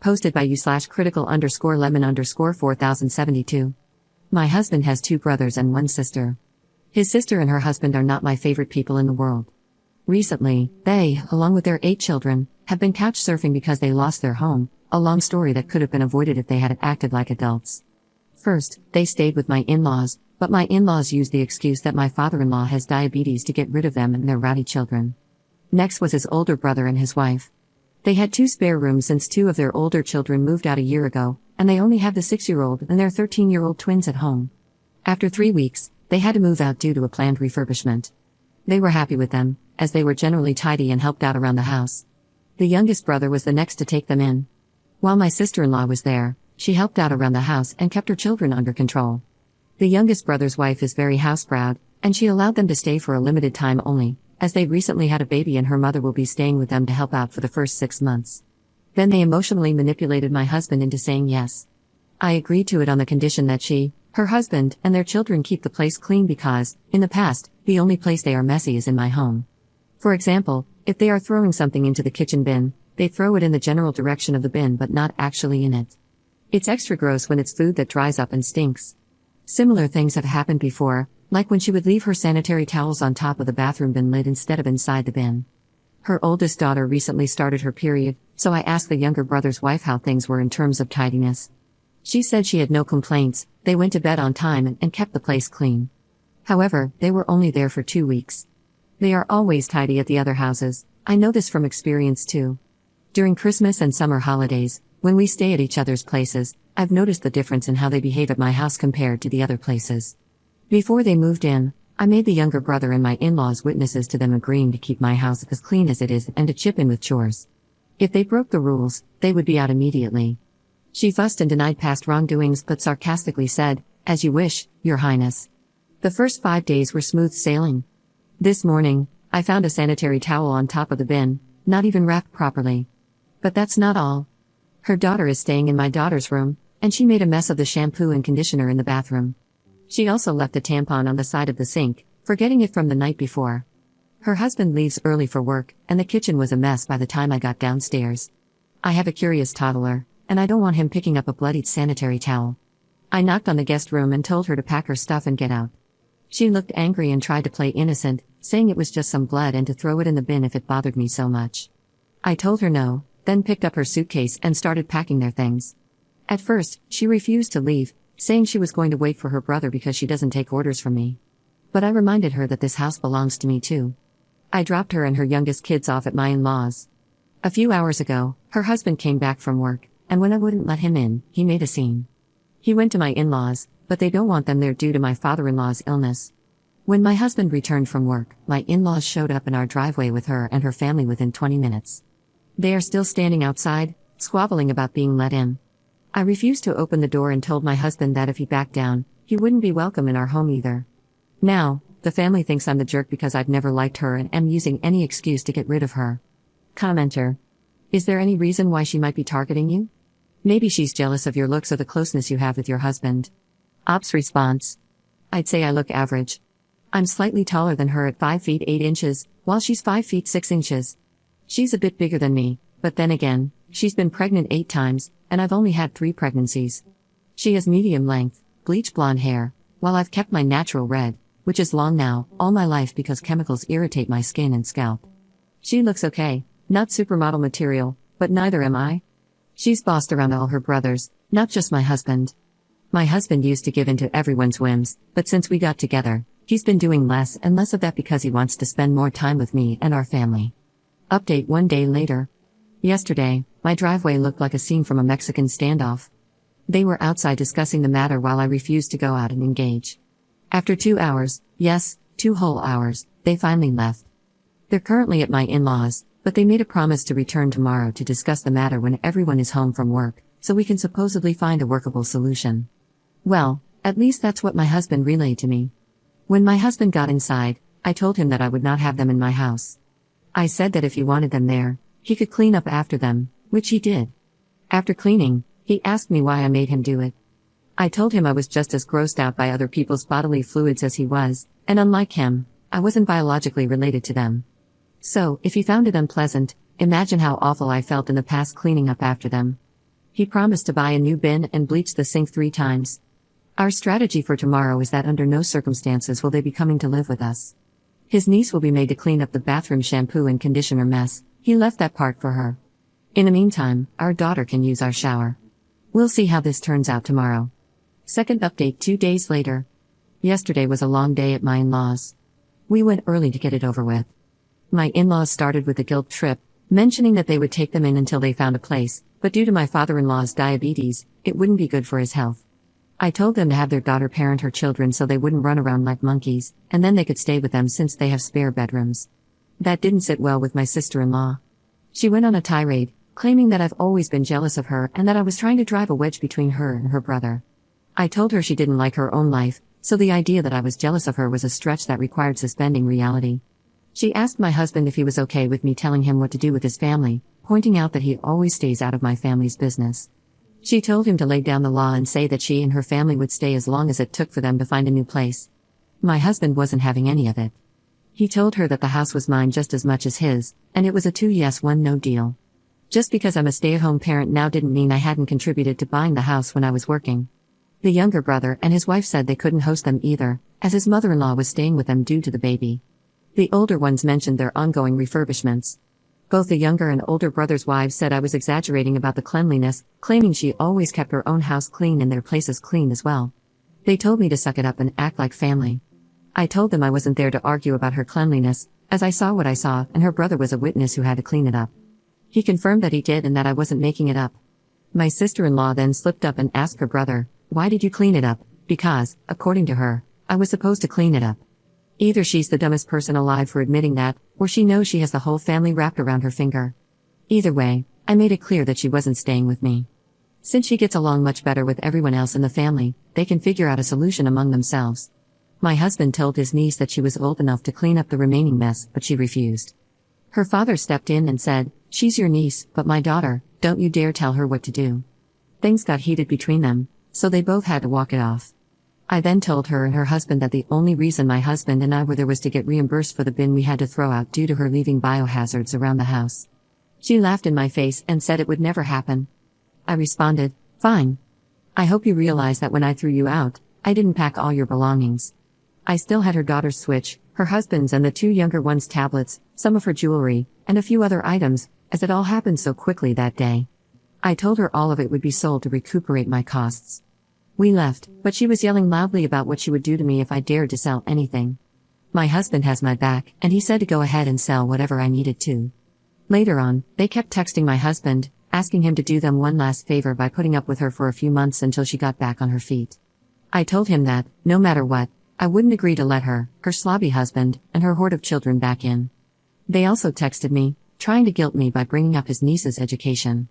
Posted by you/critical_lemon_4072. My husband has 2 brothers and 1 sister. His sister and her husband are not my favorite people in the world. Recently, they, along with their 8 children, have been couch surfing because they lost their home, a long story that could have been avoided if they had acted like adults. First, they stayed with my in-laws, but my in-laws used the excuse that my father-in-law has diabetes to get rid of them and their rowdy children. Next was his older brother and his wife. They had 2 spare rooms since 2 of their older children moved out a year ago, and they only have the 6-year-old and their 13-year-old twins at home. After 3 weeks, they had to move out due to a planned refurbishment. They were happy with them, as they were generally tidy and helped out around the house. The youngest brother was the next to take them in. While my sister-in-law was there, she helped out around the house and kept her children under control. The youngest brother's wife is very house-proud, and she allowed them to stay for a limited time only, as they recently had a baby and her mother will be staying with them to help out for the first 6 months. Then they emotionally manipulated my husband into saying yes. I agreed to it on the condition that she, her husband, and their children keep the place clean because, in the past, the only place they are messy is in my home. For example, if they are throwing something into the kitchen bin, they throw it in the general direction of the bin but not actually in it. It's extra gross when it's food that dries up and stinks. Similar things have happened before, like when she would leave her sanitary towels on top of the bathroom bin lid instead of inside the bin. Her oldest daughter recently started her period, so I asked the younger brother's wife how things were in terms of tidiness. She said she had no complaints, they went to bed on time and kept the place clean. However, they were only there for 2 weeks. They are always tidy at the other houses, I know this from experience too. During Christmas and summer holidays, when we stay at each other's places, I've noticed the difference in how they behave at my house compared to the other places. Before they moved in, I made the younger brother and my in-laws witnesses to them agreeing to keep my house as clean as it is and to chip in with chores. If they broke the rules, they would be out immediately. She fussed and denied past wrongdoings but sarcastically said, "As you wish, Your Highness." The first 5 days were smooth sailing. This morning, I found a sanitary towel on top of the bin, not even wrapped properly. But that's not all. Her daughter is staying in my daughter's room, and she made a mess of the shampoo and conditioner in the bathroom. She also left a tampon on the side of the sink, forgetting it from the night before. Her husband leaves early for work, and the kitchen was a mess by the time I got downstairs. I have a curious toddler, and I don't want him picking up a bloodied sanitary towel. I knocked on the guest room and told her to pack her stuff and get out. She looked angry and tried to play innocent, saying it was just some blood and to throw it in the bin if it bothered me so much. I told her no, then picked up her suitcase and started packing their things. At first, she refused to leave, saying she was going to wait for her brother because she doesn't take orders from me. But I reminded her that this house belongs to me too. I dropped her and her youngest kids off at my in-laws. A few hours ago, her husband came back from work, and when I wouldn't let him in, he made a scene. He went to my in-laws, but they don't want them there due to my father-in-law's illness. When my husband returned from work, my in-laws showed up in our driveway with her and her family within 20 minutes. They are still standing outside, squabbling about being let in. I refused to open the door and told my husband that if he backed down, he wouldn't be welcome in our home either. Now, the family thinks I'm the jerk because I've never liked her and am using any excuse to get rid of her. Commenter. Is there any reason why she might be targeting you? Maybe she's jealous of your looks or the closeness you have with your husband. Ops response. I'd say I look average. I'm slightly taller than her at 5 feet 8 inches, while she's 5 feet 6 inches. She's a bit bigger than me, but then again, she's been pregnant 8 times, and I've only had 3 pregnancies. She has medium length, bleach blonde hair, while I've kept my natural red, which is long now, all my life because chemicals irritate my skin and scalp. She looks okay, not supermodel material, but neither am I. She's bossed around all her brothers, not just my husband. My husband used to give in to everyone's whims, but since we got together, he's been doing less and less of that because he wants to spend more time with me and our family. Update 1 day later. Yesterday, my driveway looked like a scene from a Mexican standoff. They were outside discussing the matter while I refused to go out and engage. After 2 hours, yes, 2 whole hours, they finally left. They're currently at my in-laws, but they made a promise to return tomorrow to discuss the matter when everyone is home from work, so we can supposedly find a workable solution. Well, at least that's what my husband relayed to me. When my husband got inside, I told him that I would not have them in my house. I said that if he wanted them there, he could clean up after them, which he did. After cleaning, he asked me why I made him do it. I told him I was just as grossed out by other people's bodily fluids as he was, and unlike him, I wasn't biologically related to them. So, if he found it unpleasant, imagine how awful I felt in the past cleaning up after them. He promised to buy a new bin and bleach the sink 3 times. Our strategy for tomorrow is that under no circumstances will they be coming to live with us. His niece will be made to clean up the bathroom shampoo and conditioner mess. He left that part for her. In the meantime, our daughter can use our shower. We'll see how this turns out tomorrow. Second update 2 days later. Yesterday was a long day at my in-laws. We went early to get it over with. My in-laws started with a guilt trip, mentioning that they would take them in until they found a place, but due to my father-in-law's diabetes, it wouldn't be good for his health. I told them to have their daughter parent her children so they wouldn't run around like monkeys, and then they could stay with them since they have spare bedrooms. That didn't sit well with my sister-in-law. She went on a tirade, claiming that I've always been jealous of her and that I was trying to drive a wedge between her and her brother. I told her she didn't like her own life, so the idea that I was jealous of her was a stretch that required suspending reality. She asked my husband if he was okay with me telling him what to do with his family, pointing out that he always stays out of my family's business. She told him to lay down the law and say that she and her family would stay as long as it took for them to find a new place. My husband wasn't having any of it. He told her that the house was mine just as much as his, and it was a 2 yes 1 no deal. Just because I'm a stay-at-home parent now didn't mean I hadn't contributed to buying the house when I was working. The younger brother and his wife said they couldn't host them either, as his mother-in-law was staying with them due to the baby. The older ones mentioned their ongoing refurbishments. Both the younger and older brothers' wives said I was exaggerating about the cleanliness, claiming she always kept her own house clean and their places clean as well. They told me to suck it up and act like family. I told them I wasn't there to argue about her cleanliness, as I saw what I saw and her brother was a witness who had to clean it up. He confirmed that he did and that I wasn't making it up. My sister-in-law then slipped up and asked her brother, "Why did you clean it up?" Because, according to her, I was supposed to clean it up. Either she's the dumbest person alive for admitting that, or she knows she has the whole family wrapped around her finger. Either way, I made it clear that she wasn't staying with me. Since she gets along much better with everyone else in the family, they can figure out a solution among themselves. My husband told his niece that she was old enough to clean up the remaining mess, but she refused. Her father stepped in and said, "She's your niece, but my daughter, don't you dare tell her what to do." Things got heated between them, so they both had to walk it off. I then told her and her husband that the only reason my husband and I were there was to get reimbursed for the bin we had to throw out due to her leaving biohazards around the house. She laughed in my face and said it would never happen. I responded, "Fine. I hope you realize that when I threw you out, I didn't pack all your belongings." I still had her daughter's Switch, her husband's and the 2 younger ones' tablets, some of her jewelry, and a few other items, as it all happened so quickly that day. I told her all of it would be sold to recuperate my costs. We left, but she was yelling loudly about what she would do to me if I dared to sell anything. My husband has my back, and he said to go ahead and sell whatever I needed to. Later on, they kept texting my husband, asking him to do them one last favor by putting up with her for a few months until she got back on her feet. I told him that, no matter what, I wouldn't agree to let her, her slobby husband, and her horde of children back in. They also texted me, trying to guilt me by bringing up his niece's education.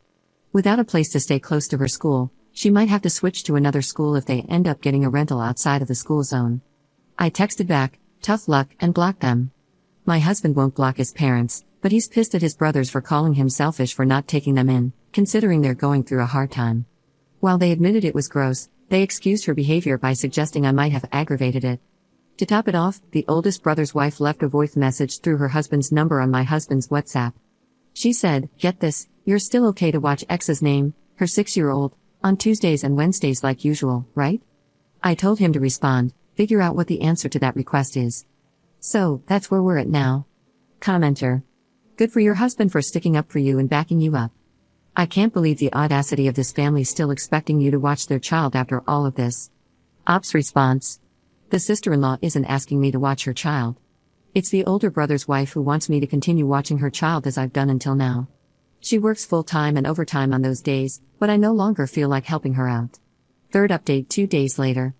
Without a place to stay close to her school, she might have to switch to another school if they end up getting a rental outside of the school zone. I texted back, "Tough luck," and blocked them. My husband won't block his parents, but he's pissed at his brothers for calling him selfish for not taking them in, considering they're going through a hard time. While they admitted it was gross, they excused her behavior by suggesting I might have aggravated it. To top it off, the oldest brother's wife left a voice message through her husband's number on my husband's WhatsApp. She said, "Get this, you're still okay to watch X's name, her 6-year-old, on Tuesdays and Wednesdays like usual, right?" I told him to respond, "Figure out what the answer to that request is." So, that's where we're at now. Commenter. Good for your husband for sticking up for you and backing you up. I can't believe the audacity of this family still expecting you to watch their child after all of this. Ops response. The sister-in-law isn't asking me to watch her child. It's the older brother's wife who wants me to continue watching her child as I've done until now. She works full-time and overtime on those days, but I no longer feel like helping her out. Third update 2 days later.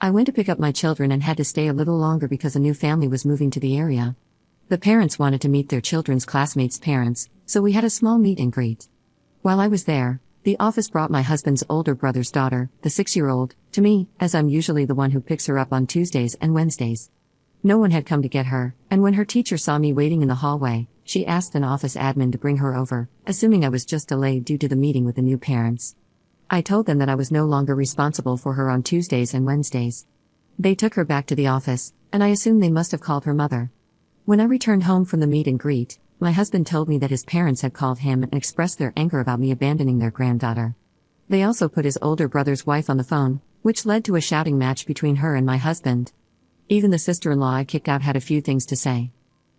I went to pick up my children and had to stay a little longer because a new family was moving to the area. The parents wanted to meet their children's classmates' parents, so we had a small meet and greet. While I was there, the office brought my husband's older brother's daughter, the 6-year-old, to me, as I'm usually the one who picks her up on Tuesdays and Wednesdays. No one had come to get her, and when her teacher saw me waiting in the hallway, she asked an office admin to bring her over, assuming I was just delayed due to the meeting with the new parents. I told them that I was no longer responsible for her on Tuesdays and Wednesdays. They took her back to the office, and I assumed they must have called her mother. When I returned home from the meet and greet, my husband told me that his parents had called him and expressed their anger about me abandoning their granddaughter. They also put his older brother's wife on the phone, which led to a shouting match between her and my husband. Even the sister-in-law I kicked out had a few things to say.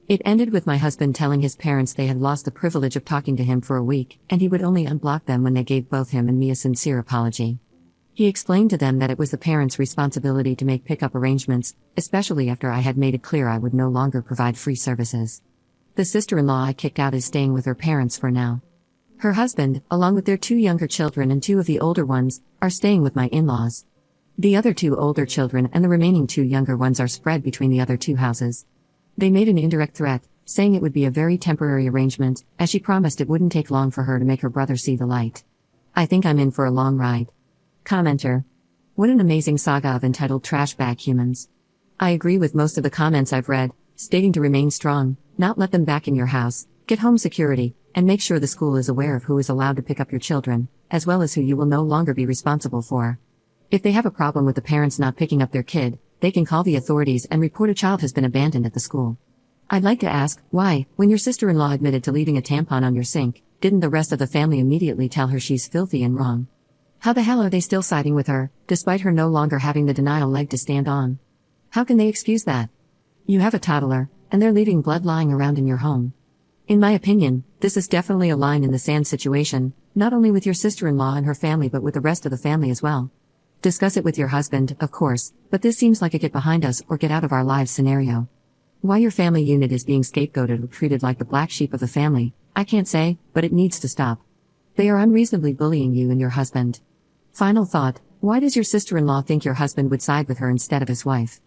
It ended with my husband telling his parents they had lost the privilege of talking to him for a week, and he would only unblock them when they gave both him and me a sincere apology. He explained to them that it was the parents' responsibility to make pickup arrangements, especially after I had made it clear I would no longer provide free services. The sister-in-law I kicked out is staying with her parents for now. Her husband, along with their 2 younger children and 2 of the older ones, are staying with my in-laws. The other 2 older children and the remaining 2 younger ones are spread between the other 2 houses. They made an indirect threat, saying it would be a very temporary arrangement, as she promised it wouldn't take long for her to make her brother see the light. I think I'm in for a long ride. Commenter. What an amazing saga of entitled trash bag humans. I agree with most of the comments I've read, stating to remain strong, not let them back in your house, get home security, and make sure the school is aware of who is allowed to pick up your children, as well as who you will no longer be responsible for. If they have a problem with the parents not picking up their kid, they can call the authorities and report a child has been abandoned at the school. I'd like to ask, why, when your sister-in-law admitted to leaving a tampon on your sink, didn't the rest of the family immediately tell her she's filthy and wrong? How the hell are they still siding with her, despite her no longer having the denial leg to stand on? How can they excuse that? You have a toddler, and they're leaving blood lying around in your home. In my opinion, this is definitely a line in the sand situation, not only with your sister-in-law and her family but with the rest of the family as well. Discuss it with your husband, of course, but this seems like a get behind us or get out of our lives scenario. Why your family unit is being scapegoated or treated like the black sheep of the family, I can't say, but it needs to stop. They are unreasonably bullying you and your husband. Final thought, why does your sister-in-law think your husband would side with her instead of his wife?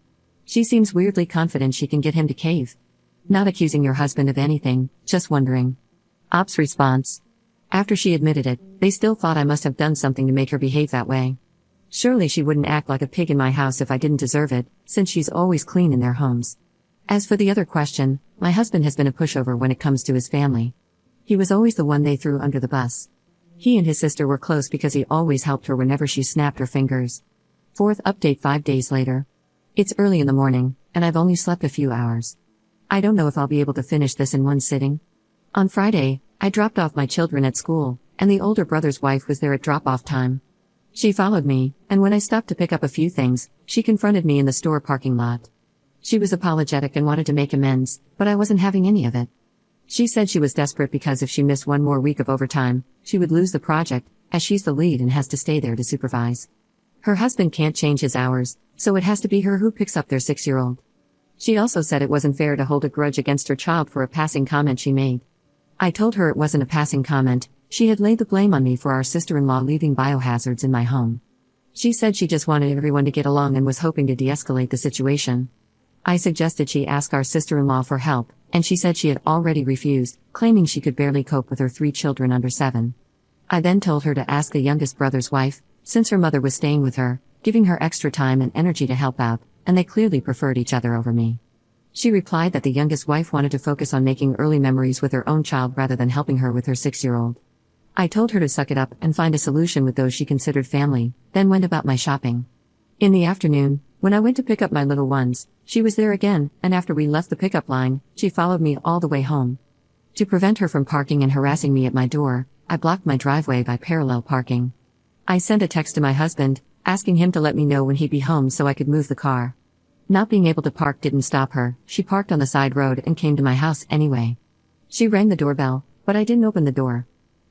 She seems weirdly confident she can get him to cave. Not accusing your husband of anything, just wondering. Ops response. After she admitted it, they still thought I must have done something to make her behave that way. Surely she wouldn't act like a pig in my house if I didn't deserve it, since she's always clean in their homes. As for the other question, my husband has been a pushover when it comes to his family. He was always the one they threw under the bus. He and his sister were close because he always helped her whenever she snapped her fingers. 4th update 5 days later. It's early in the morning, and I've only slept a few hours. I don't know if I'll be able to finish this in one sitting. On Friday, I dropped off my children at school, and the older brother's wife was there at drop-off time. She followed me, and when I stopped to pick up a few things, she confronted me in the store parking lot. She was apologetic and wanted to make amends, but I wasn't having any of it. She said she was desperate because if she missed one more week of overtime, she would lose the project, as she's the lead and has to stay there to supervise. Her husband can't change his hours, so it has to be her who picks up their 6-year-old. She also said it wasn't fair to hold a grudge against her child for a passing comment she made. I told her it wasn't a passing comment. She had laid the blame on me for our sister-in-law leaving biohazards in my home. She said she just wanted everyone to get along and was hoping to de-escalate the situation. I suggested she ask our sister-in-law for help, and she said she had already refused, claiming she could barely cope with her 3 children under 7. I then told her to ask the youngest brother's wife, since her mother was staying with her, giving her extra time and energy to help out, and they clearly preferred each other over me. She replied that the youngest wife wanted to focus on making early memories with her own child rather than helping her with her 6-year-old. I told her to suck it up and find a solution with those she considered family, then went about my shopping. In the afternoon, when I went to pick up my little ones, she was there again, and after we left the pickup line, she followed me all the way home. To prevent her from parking and harassing me at my door, I blocked my driveway by parallel parking. I sent a text to my husband, asking him to let me know when he'd be home so I could move the car. Not being able to park didn't stop her. She parked on the side road and came to my house anyway. She rang the doorbell, but I didn't open the door.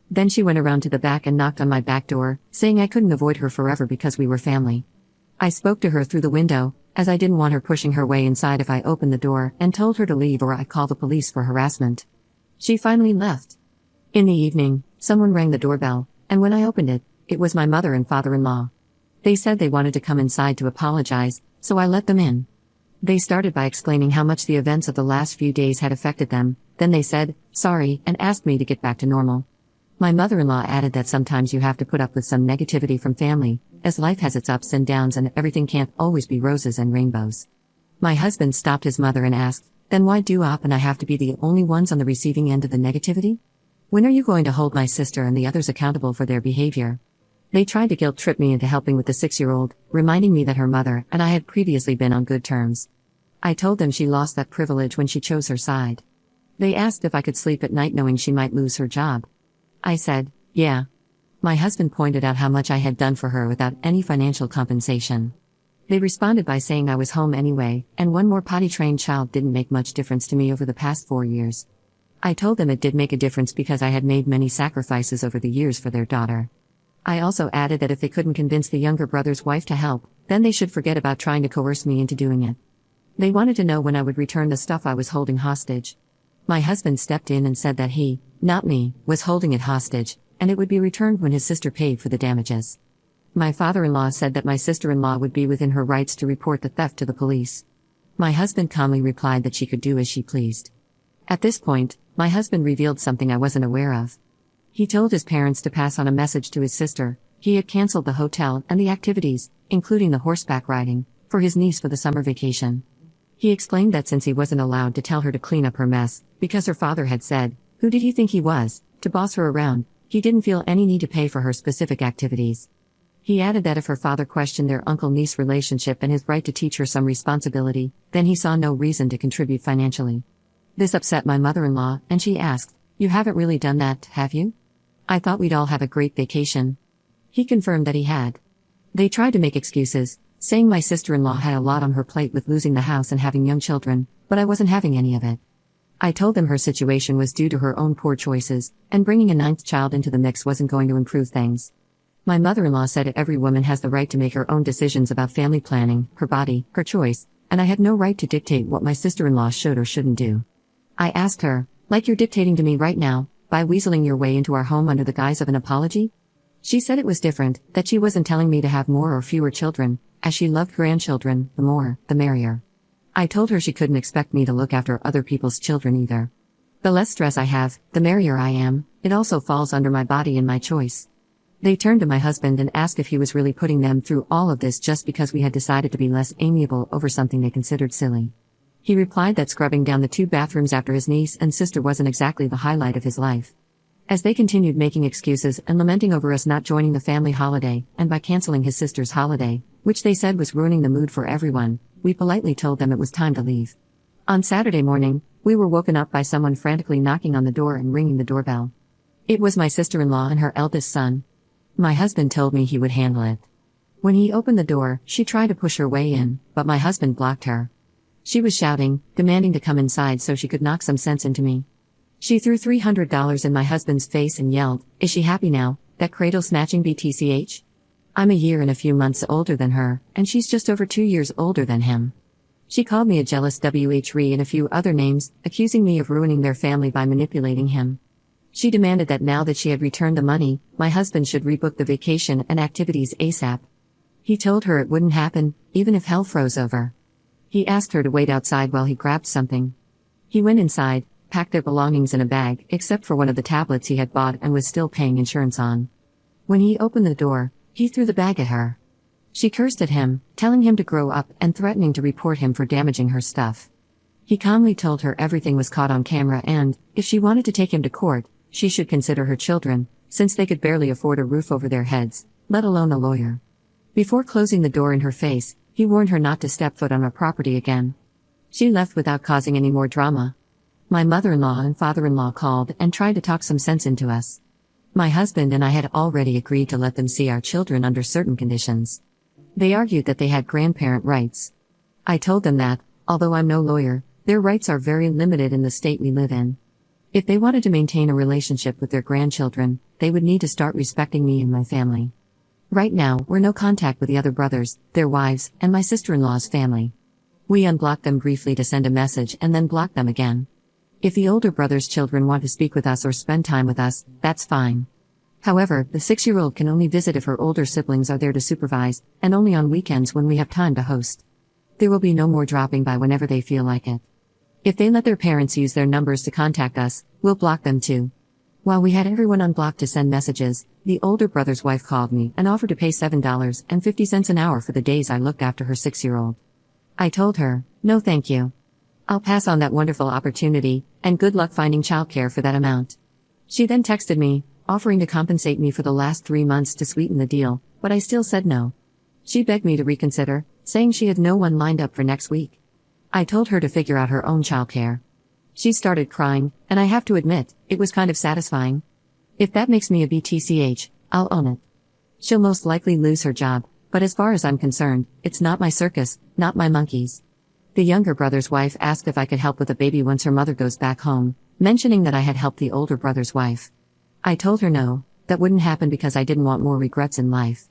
Then she went around to the back and knocked on my back door, saying I couldn't avoid her forever because we were family. I spoke to her through the window, as I didn't want her pushing her way inside if I opened the door, and told her to leave or I'd call the police for harassment. She finally left. In the evening, someone rang the doorbell, and when I opened it, it was my mother and father-in-law. They said they wanted to come inside to apologize, so I let them in. They started by explaining how much the events of the last few days had affected them, then they said, sorry, and asked me to get back to normal. My mother-in-law added that sometimes you have to put up with some negativity from family, as life has its ups and downs and everything can't always be roses and rainbows. My husband stopped his mother and asked, then why do Op and I have to be the only ones on the receiving end of the negativity? When are you going to hold my sister and the others accountable for their behavior? They tried to guilt-trip me into helping with the 6-year-old, reminding me that her mother and I had previously been on good terms. I told them she lost that privilege when she chose her side. They asked if I could sleep at night knowing she might lose her job. I said, yeah. My husband pointed out how much I had done for her without any financial compensation. They responded by saying I was home anyway, and one more potty-trained child didn't make much difference to me over the past 4 years. I told them it did make a difference because I had made many sacrifices over the years for their daughter. I also added that if they couldn't convince the younger brother's wife to help, then they should forget about trying to coerce me into doing it. They wanted to know when I would return the stuff I was holding hostage. My husband stepped in and said that he, not me, was holding it hostage, and it would be returned when his sister paid for the damages. My father-in-law said that my sister-in-law would be within her rights to report the theft to the police. My husband calmly replied that she could do as she pleased. At this point, my husband revealed something I wasn't aware of. He told his parents to pass on a message to his sister. He had canceled the hotel and the activities, including the horseback riding, for his niece for the summer vacation. He explained that since he wasn't allowed to tell her to clean up her mess, because her father had said, "Who did he think he was, to boss her around?" he didn't feel any need to pay for her specific activities. He added that if her father questioned their uncle-niece relationship and his right to teach her some responsibility, then he saw no reason to contribute financially. This upset my mother-in-law, and she asked, "You haven't really done that, have you? I thought we'd all have a great vacation." He confirmed that he had. They tried to make excuses, saying my sister-in-law had a lot on her plate with losing the house and having young children, but I wasn't having any of it. I told them her situation was due to her own poor choices, and bringing a 9th child into the mix wasn't going to improve things. My mother-in-law said every woman has the right to make her own decisions about family planning, her body, her choice, and I had no right to dictate what my sister-in-law should or shouldn't do. I asked her, "Like you're dictating to me right now, by weaseling your way into our home under the guise of an apology?" She said it was different, that she wasn't telling me to have more or fewer children, as she loved grandchildren, the more, the merrier. I told her she couldn't expect me to look after other people's children either. The less stress I have, the merrier I am, it also falls under my body and my choice. They turned to my husband and asked if he was really putting them through all of this just because we had decided to be less amiable over something they considered silly. He replied that scrubbing down the 2 bathrooms after his niece and sister wasn't exactly the highlight of his life. As they continued making excuses and lamenting over us not joining the family holiday, and by canceling his sister's holiday, which they said was ruining the mood for everyone, we politely told them it was time to leave. On Saturday morning, we were woken up by someone frantically knocking on the door and ringing the doorbell. It was my sister-in-law and her eldest son. My husband told me he would handle it. When he opened the door, she tried to push her way in, but my husband blocked her. She was shouting, demanding to come inside so she could knock some sense into me. She threw $300 in my husband's face and yelled, "Is she happy now, that cradle-snatching BTCH? I'm a year and a few months older than her, and she's just over 2 years older than him." She called me a jealous WHRE and a few other names, accusing me of ruining their family by manipulating him. She demanded that now that she had returned the money, my husband should rebook the vacation and activities ASAP. He told her it wouldn't happen, even if hell froze over. He asked her to wait outside while he grabbed something. He went inside, packed their belongings in a bag, except for one of the tablets he had bought and was still paying insurance on. When he opened the door, he threw the bag at her. She cursed at him, telling him to grow up and threatening to report him for damaging her stuff. He calmly told her everything was caught on camera and, if she wanted to take him to court, she should consider her children, since they could barely afford a roof over their heads, let alone a lawyer. Before closing the door in her face, he warned her not to step foot on our property again. She left without causing any more drama. My mother-in-law and father-in-law called and tried to talk some sense into us. My husband and I had already agreed to let them see our children under certain conditions. They argued that they had grandparent rights. I told them that, although I'm no lawyer, their rights are very limited in the state we live in. If they wanted to maintain a relationship with their grandchildren, they would need to start respecting me and my family. Right now, we're no contact with the other brothers, their wives, and my sister-in-law's family. We unblocked them briefly to send a message and then blocked them again. If the older brother's children want to speak with us or spend time with us, that's fine. However, the 6-year-old can only visit if her older siblings are there to supervise, and only on weekends when we have time to host. There will be no more dropping by whenever they feel like it. If they let their parents use their numbers to contact us, we'll block them too. While we had everyone unblocked to send messages, the older brother's wife called me and offered to pay $7.50 an hour for the days I looked after her 6-year-old. I told her, no thank you. I'll pass on that wonderful opportunity, and good luck finding childcare for that amount. She then texted me, offering to compensate me for the last 3 months to sweeten the deal, but I still said no. She begged me to reconsider, saying she had no one lined up for next week. I told her to figure out her own childcare. She started crying, and I have to admit, it was kind of satisfying. If that makes me a BTCH, I'll own it. She'll most likely lose her job, but as far as I'm concerned, it's not my circus, not my monkeys. The younger brother's wife asked if I could help with the baby once her mother goes back home, mentioning that I had helped the older brother's wife. I told her no, that wouldn't happen because I didn't want more regrets in life.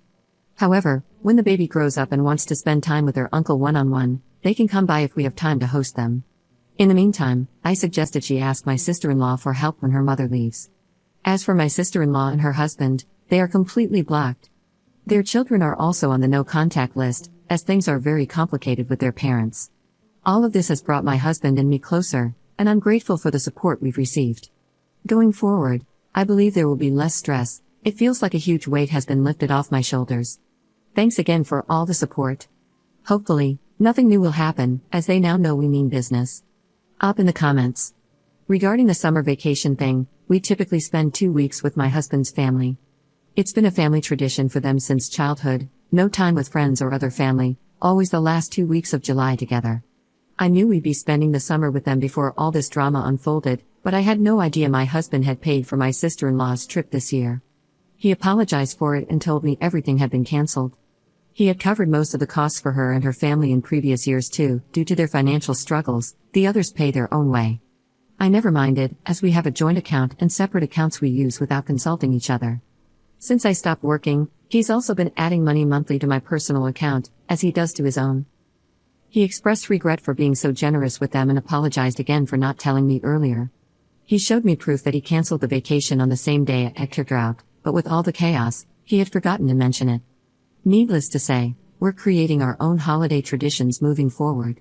However, when the baby grows up and wants to spend time with their uncle one-on-one, they can come by if we have time to host them. In the meantime, I suggested she ask my sister-in-law for help when her mother leaves. As for my sister-in-law and her husband, they are completely blocked. Their children are also on the no-contact list, as things are very complicated with their parents. All of this has brought my husband and me closer, and I'm grateful for the support we've received. Going forward, I believe there will be less stress. It feels like a huge weight has been lifted off my shoulders. Thanks again for all the support. Hopefully, nothing new will happen, as they now know we mean business. Up in the comments. Regarding the summer vacation thing, we typically spend 2 weeks with my husband's family. It's been a family tradition for them since childhood, no time with friends or other family, always the last 2 weeks of July together. I knew we'd be spending the summer with them before all this drama unfolded, but I had no idea my husband had paid for my sister-in-law's trip this year. He apologized for it and told me everything had been canceled. He had covered most of the costs for her and her family in previous years too, due to their financial struggles. The others pay their own way. I never minded, as we have a joint account and separate accounts we use without consulting each other. Since I stopped working, he's also been adding money monthly to my personal account, as he does to his own. He expressed regret for being so generous with them and apologized again for not telling me earlier. He showed me proof that he canceled the vacation on the same day I kicked her out, but with all the chaos, he had forgotten to mention it. Needless to say, we're creating our own holiday traditions moving forward.